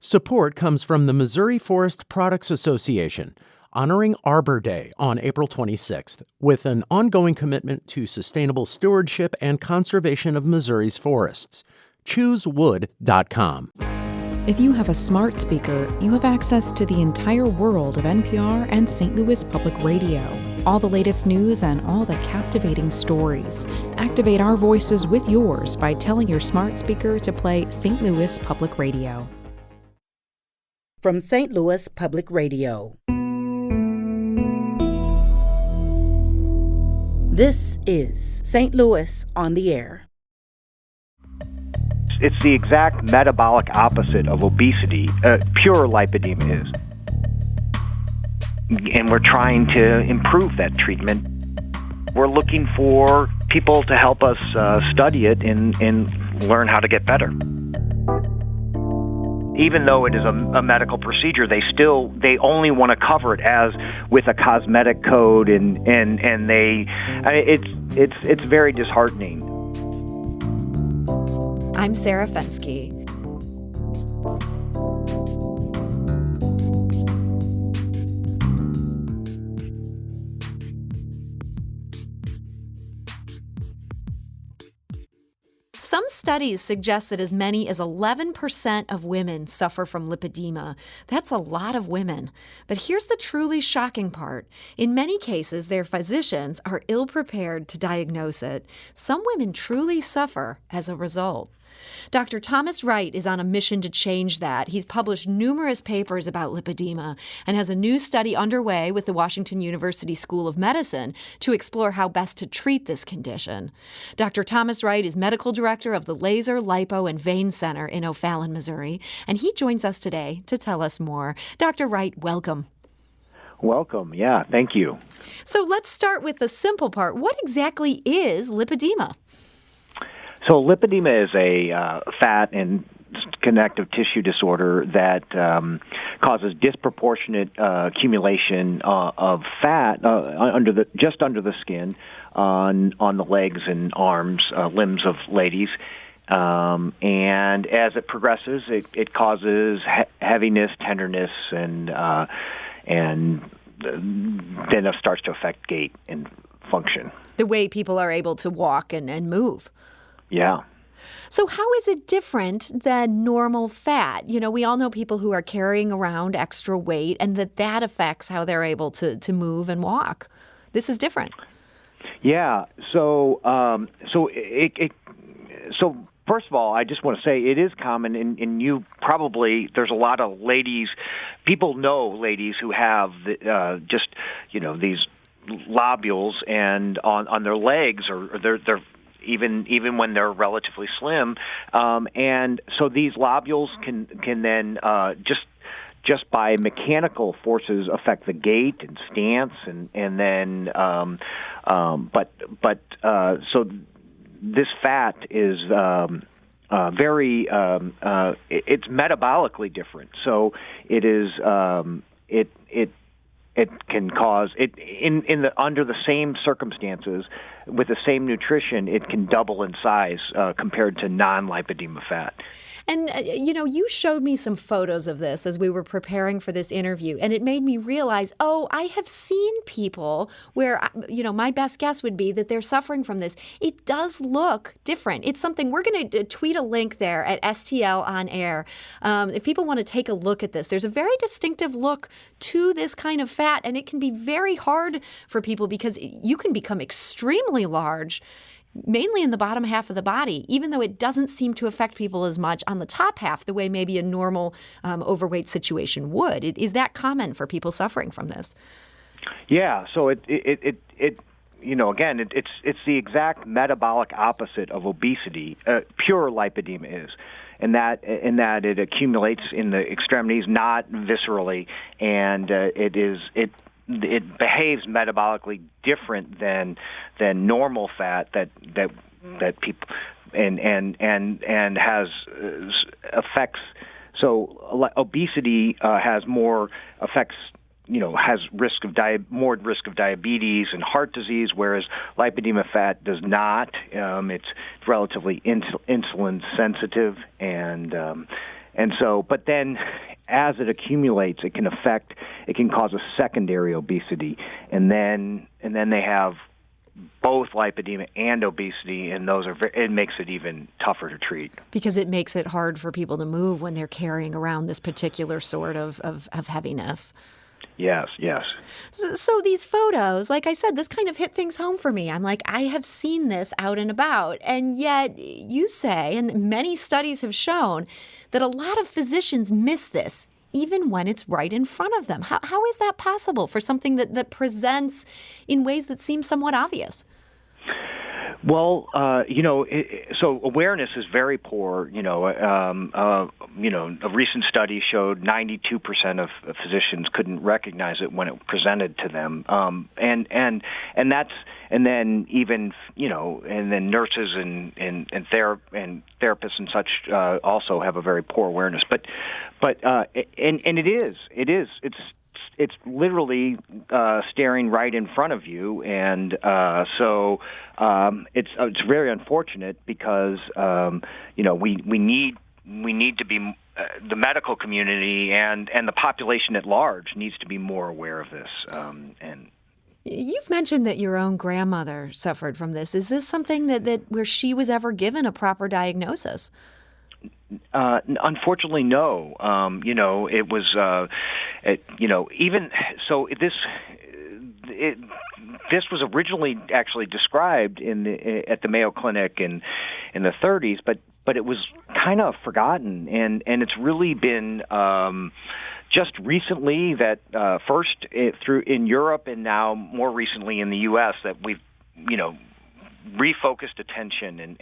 Support comes from the Missouri Forest Products Association, honoring Arbor Day on April 26th, with an ongoing commitment to sustainable stewardship and conservation of Missouri's forests. ChooseWood.com. If you have a smart speaker, you have access to the entire world of NPR and St. Louis Public Radio. All the latest news and all the captivating stories. Activate our voices with yours by telling your smart speaker to play St. Louis Public Radio. From St. Louis Public Radio. This is St. Louis on the Air. It's the exact metabolic opposite of obesity, pure lipedema is. And we're trying to improve that treatment. We're looking for people to help us study it and learn how to get better. Even though it is a medical procedure, they only want to cover it as with a cosmetic code, and it's very disheartening. I'm Sarah Fensky. Some studies suggest that as many as 11% of women suffer from lipedema. That's a lot of women. But here's the truly shocking part. In many cases, their physicians are ill-prepared to diagnose it. Some women truly suffer as a result. Dr. Thomas Wright is on a mission to change that. He's published numerous papers about lipedema and has a new study underway with the Washington University School of Medicine to explore how best to treat this condition. Dr. Thomas Wright is medical director of the Laser, Lipo, and Vein Center in O'Fallon, Missouri, and he joins us today to tell us more. Dr. Wright, welcome. Welcome. Yeah, thank you. So let's start with the simple part. What exactly is lipedema? So lipedema is a fat and connective tissue disorder that causes disproportionate accumulation of fat under the skin on the legs and arms, limbs of ladies. And as it progresses, it causes heaviness, tenderness, and then it starts to affect gait and function. The way people are able to walk and move. Yeah. So how is it different than normal fat? You know, we all know people who are carrying around extra weight and that affects how they're able to move and walk. This is different. Yeah. So first of all, I just want to say it is common, and you probably, there's a lot of ladies, people know ladies who have these lobules and on their legs, or they're even when they're relatively slim, and so these lobules can then just by mechanical forces affect the gait and stance, and then so this fat is very it's metabolically different. So it is it can cause it under the same circumstances with the same nutrition, it can double in size compared to non-lipedema fat. And, you showed me some photos of this as we were preparing for this interview, and it made me realize, I have seen people where, my best guess would be that they're suffering from this. It does look different. It's something, we're going to tweet a link there at STL on air. If people want to take a look at this, there's a very distinctive look to this kind of fat, and it can be very hard for people because you can become extremely large, mainly in the bottom half of the body, even though it doesn't seem to affect people as much on the top half the way maybe a normal overweight situation would. Is that common for people suffering from this? Yeah, so it's the exact metabolic opposite of obesity, pure lipedema is. In that it accumulates in the extremities, not viscerally, and it behaves metabolically different than normal fat that people and has effects. So obesity has more effects. Has more risk of diabetes and heart disease, whereas lipedema fat does not. It's relatively insulin sensitive, and And so, but then as it accumulates, it can cause a secondary obesity, and then they have both lipedema and obesity, and it makes it even tougher to treat. Because it makes it hard for people to move when they're carrying around this particular sort of heaviness. Yes. So these photos, like I said, this kind of hit things home for me. I'm like, I have seen this out and about. And yet you say, and many studies have shown, that a lot of physicians miss this, even when it's right in front of them. How is that possible for something that presents in ways that seem somewhat obvious? Well, so awareness is very poor. A recent study showed 92% of physicians couldn't recognize it when it presented to them, and then nurses and therapists and such also have a very poor awareness. But it's literally staring right in front of you, and so it's very unfortunate because we need to be the medical community and the population at large needs to be more aware of this. And you've mentioned that your own grandmother suffered from this. Is this something that where she was ever given a proper diagnosis? Unfortunately, no. It was, even so. This was originally actually described at the Mayo Clinic in the 30s, but it was kind of forgotten, and it's really been just recently that first through in Europe and now more recently in the U.S. that we've refocused attention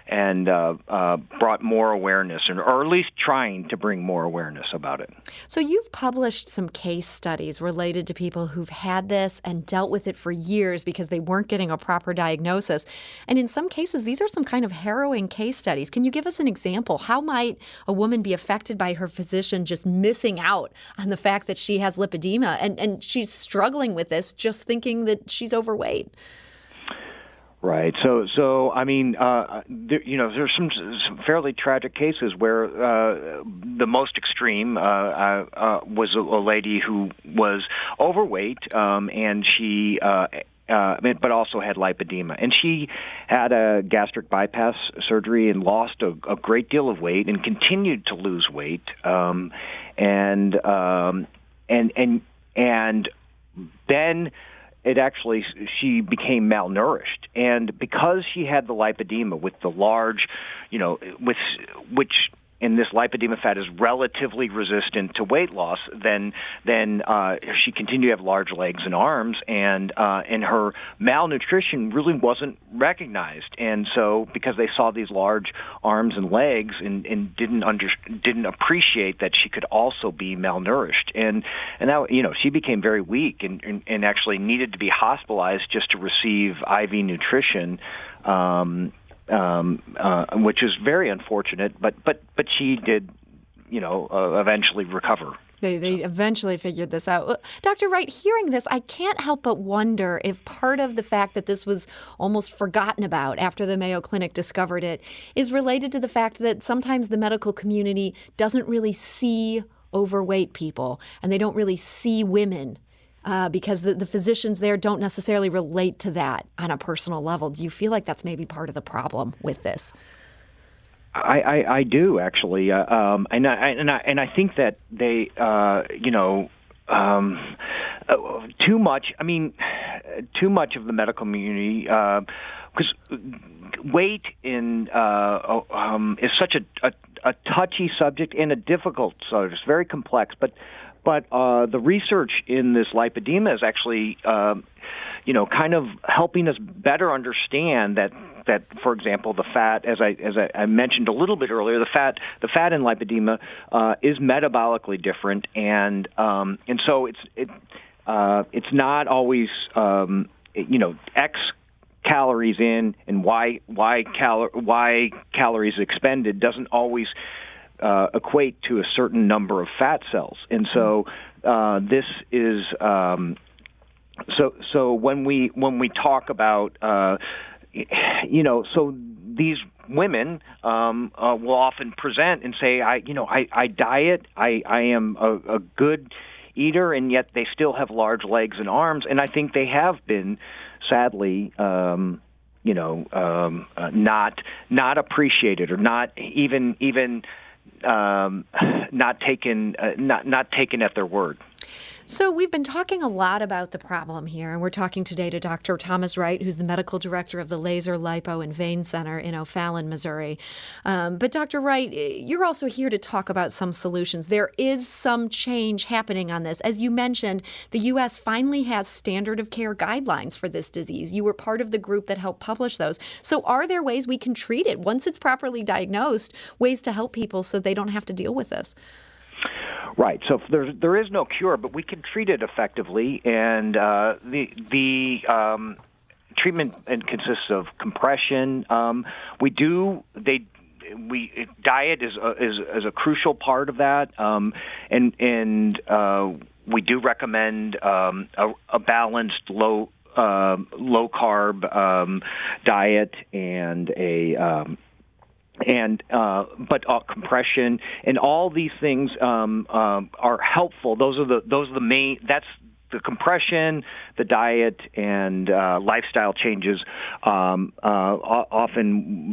and brought more awareness, or at least trying to bring more awareness about it. So you've published some case studies related to people who've had this and dealt with it for years because they weren't getting a proper diagnosis. And in some cases, these are some kind of harrowing case studies. Can you give us an example? How might a woman be affected by her physician just missing out on the fact that she has lipedema and she's struggling with this, just thinking that she's overweight? Right. So I mean, there's some fairly tragic cases where the most extreme was a lady who was overweight, and she, but also had lipedema, and she had a gastric bypass surgery and lost a great deal of weight and continued to lose weight, and then. She became malnourished, and because she had the lipedema with the large, which in this lipedema fat is relatively resistant to weight loss, then she continued to have large legs and arms, and her malnutrition really wasn't recognized. And so, because they saw these large arms and legs and didn't appreciate that she could also be malnourished, and now she became very weak and actually needed to be hospitalized just to receive IV nutrition. Which is very unfortunate, but she did, eventually recover. They eventually figured this out. Dr. Wright, hearing this, I can't help but wonder if part of the fact that this was almost forgotten about after the Mayo Clinic discovered it is related to the fact that sometimes the medical community doesn't really see overweight people, and they don't really see women. Because the physicians there don't necessarily relate to that on a personal level. Do you feel like that's maybe part of the problem with this? I do actually, and I think that they, too much. I mean, too much of the medical community, because weight is such a touchy subject and a difficult subject. It's very complex, but the research in this lipedema is actually, kind of helping us better understand that, for example, the fat, as I mentioned a little bit earlier, the fat in lipedema is metabolically different, and so it's not always X calories in and Y calories expended doesn't always equate to a certain number of fat cells, and so this is so when we talk about so these women will often present and say, I diet, I am a good eater, and yet they still have large legs and arms, and I think they have been, sadly, not appreciated, or not even not taken at their word. So we've been talking a lot about the problem here, and we're talking today to Dr. Thomas Wright, who's the medical director of the Laser, Lipo, and Vein Center in O'Fallon, Missouri. But Dr. Wright, you're also here to talk about some solutions. There is some change happening on this. As you mentioned, the U.S. finally has standard of care guidelines for this disease. You were part of the group that helped publish those. So are there ways we can treat it once it's properly diagnosed, ways to help people so they don't have to deal with this? Right. So there is no cure, but we can treat it effectively, and the treatment consists of compression. Diet is a crucial part of that, and we do recommend a balanced low carb diet but compression and all these things are helpful. Those are the main. That's the compression, the diet, and lifestyle changes. Often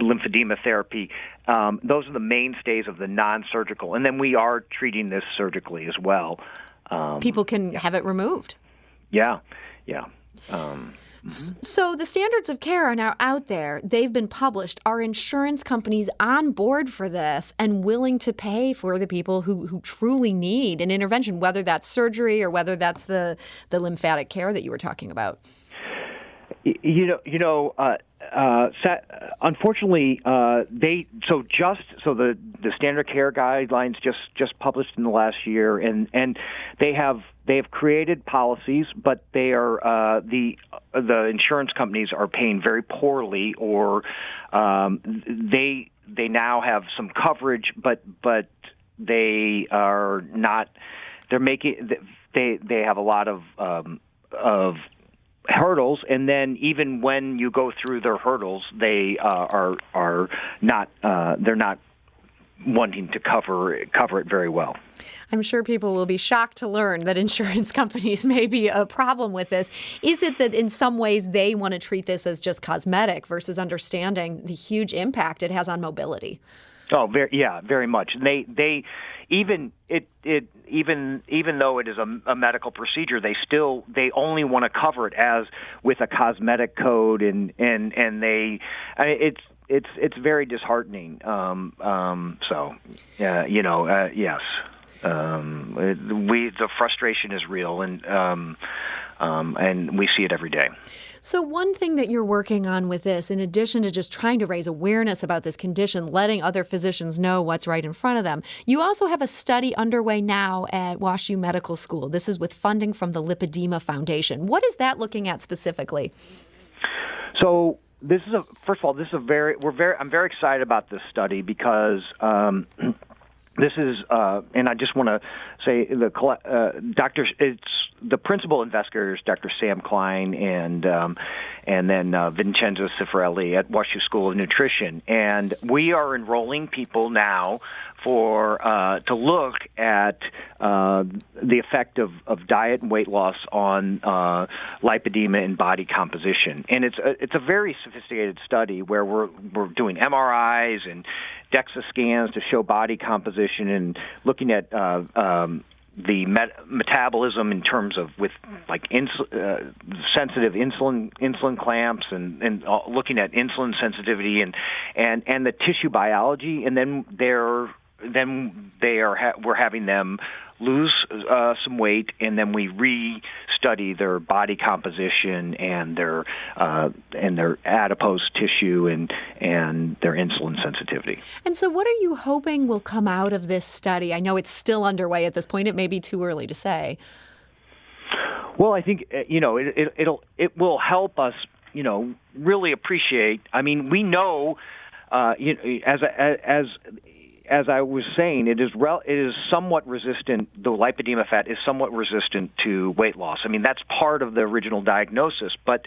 lymphedema therapy. Those are the mainstays of the non-surgical, and then we are treating this surgically as well. People can have it removed. Yeah. So the standards of care are now out there. They've been published. Are insurance companies on board for this and willing to pay for the people who truly need an intervention, whether that's surgery or whether that's the lymphatic care that you were talking about? Unfortunately, the standard care guidelines just published in the last year, and they have created policies, but they are the insurance companies are paying very poorly, or they now have some coverage, but they are not. They have a lot of hurdles, and then even when you go through their hurdles, they are not. They're not wanting to cover it very well. I'm sure people will be shocked to learn that insurance companies may be a problem with this. Is it that in some ways they want to treat this as just cosmetic versus understanding the huge impact it has on mobility? Oh, very much. And they even though it is a medical procedure, they only want to cover it as with a cosmetic code, and it's very disheartening. Yes. The frustration is real, and we see it every day. So one thing that you're working on with this, in addition to just trying to raise awareness about this condition, letting other physicians know what's right in front of them, you also have a study underway now at WashU Medical School. This is with funding from the Lipedema Foundation. What is that looking at specifically? So I'm very excited about this study because this is, and I just want to say the principal investigator is Dr. Sam Klein and then Vincenzo Cifarelli at WashU School of Nutrition, and we are enrolling people now to look at the effect of diet and weight loss on lipedema and body composition. And it's a very sophisticated study where we're doing MRIs and DEXA scans to show body composition and looking at the metabolism in terms of with like sensitive insulin clamps and looking at insulin sensitivity and the tissue biology, and then we're having them lose some weight, and then we re-study their body composition and their adipose tissue and their insulin sensitivity. And so what are you hoping will come out of this study? I know it's still underway at this point. It may be too early to say. Well, I think it will help us really appreciate. I mean, we know as I was saying, it is somewhat resistant. The lipedema fat is somewhat resistant to weight loss. I mean, that's part of the original diagnosis, but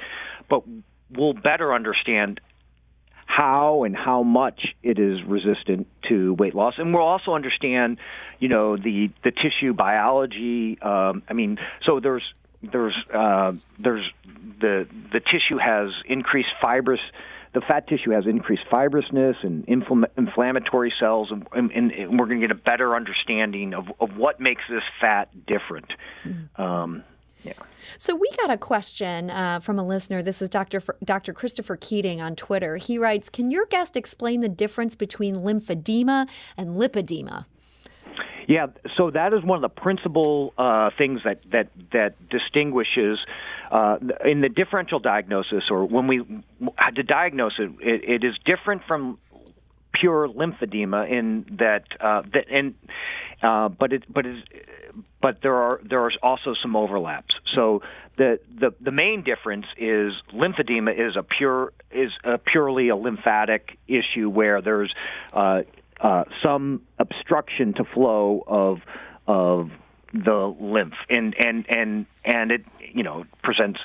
we'll better understand how and how much it is resistant to weight loss, and we'll also understand, the tissue biology. So there's the tissue has increased fibrous. The fat tissue has increased fibrousness and inflammatory cells, and we're going to get a better understanding of what makes this fat different. Yeah. So we got a question from a listener. This is Dr. Christopher Keating on Twitter. He writes, "Can your guest explain the difference between lymphedema and lipedema?" Yeah, so that is one of the principal things that distinguishes in the differential diagnosis, or when we had to diagnose it, it is different from pure lymphedema in that, but there are also some overlaps. So the main difference is lymphedema is purely a lymphatic issue where there's some obstruction to flow of the lymph, and it presents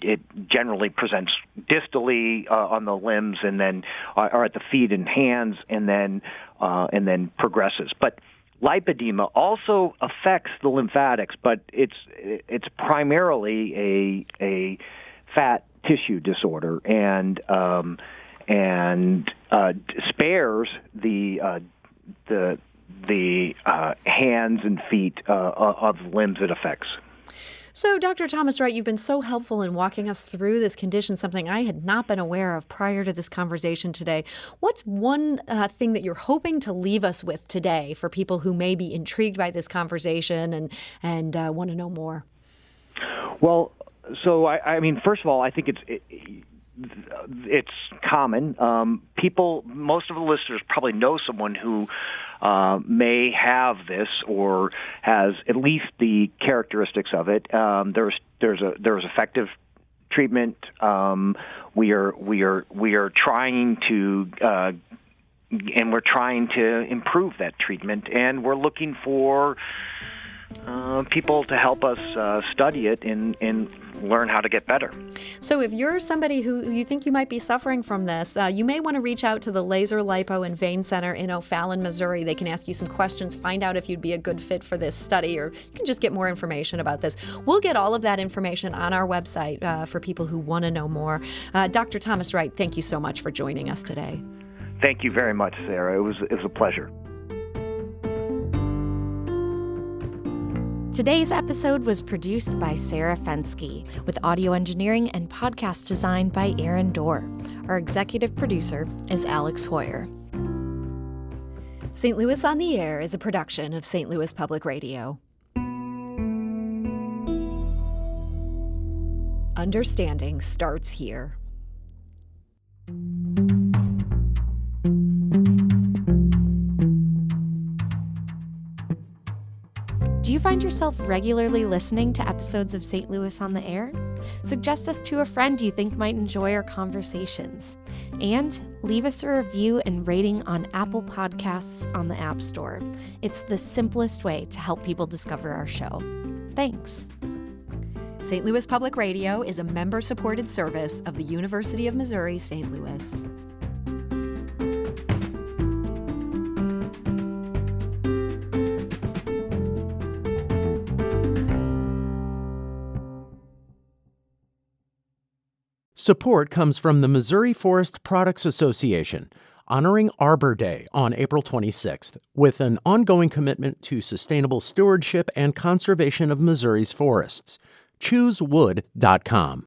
it generally presents distally on the limbs, and then or at the feet and hands, and then progresses. But lipedema also affects the lymphatics, but it's primarily a fat tissue disorder, and spares the hands and feet of limbs it affects. So, Dr. Thomas Wright, you've been so helpful in walking us through this condition, something I had not been aware of prior to this conversation today. What's one thing that you're hoping to leave us with today for people who may be intrigued by this conversation and want to know more? Well, so I mean, first of all, I think it's common. Most of the listeners probably know someone who may have this or has at least the characteristics of it. There's effective treatment. We are trying to and we're trying to improve that treatment, and we're looking for people to help us study it and learn how to get better. So if you're somebody who you think you might be suffering from this, you may want to reach out to the Laser Lipo and Vein Center in O'Fallon, Missouri. They can ask you some questions, find out if you'd be a good fit for this study, or you can just get more information about this. We'll get all of that information on our website for people who want to know more. Dr. Thomas Wright, thank you so much for joining us today. Thank you very much, Sarah. It was a pleasure. Today's episode was produced by Sarah Fensky, with audio engineering and podcast design by Aaron Dorr. Our executive producer is Alex Hoyer. St. Louis on the Air is a production of St. Louis Public Radio. Understanding starts here. Do you find yourself regularly listening to episodes of St. Louis on the Air? Suggest us to a friend you think might enjoy our conversations. And leave us a review and rating on Apple Podcasts on the App Store. It's the simplest way to help people discover our show. Thanks. St. Louis Public Radio is a member-supported service of the University of Missouri, St. Louis. Support comes from the Missouri Forest Products Association, honoring Arbor Day on April 26th, with an ongoing commitment to sustainable stewardship and conservation of Missouri's forests. ChooseWood.com.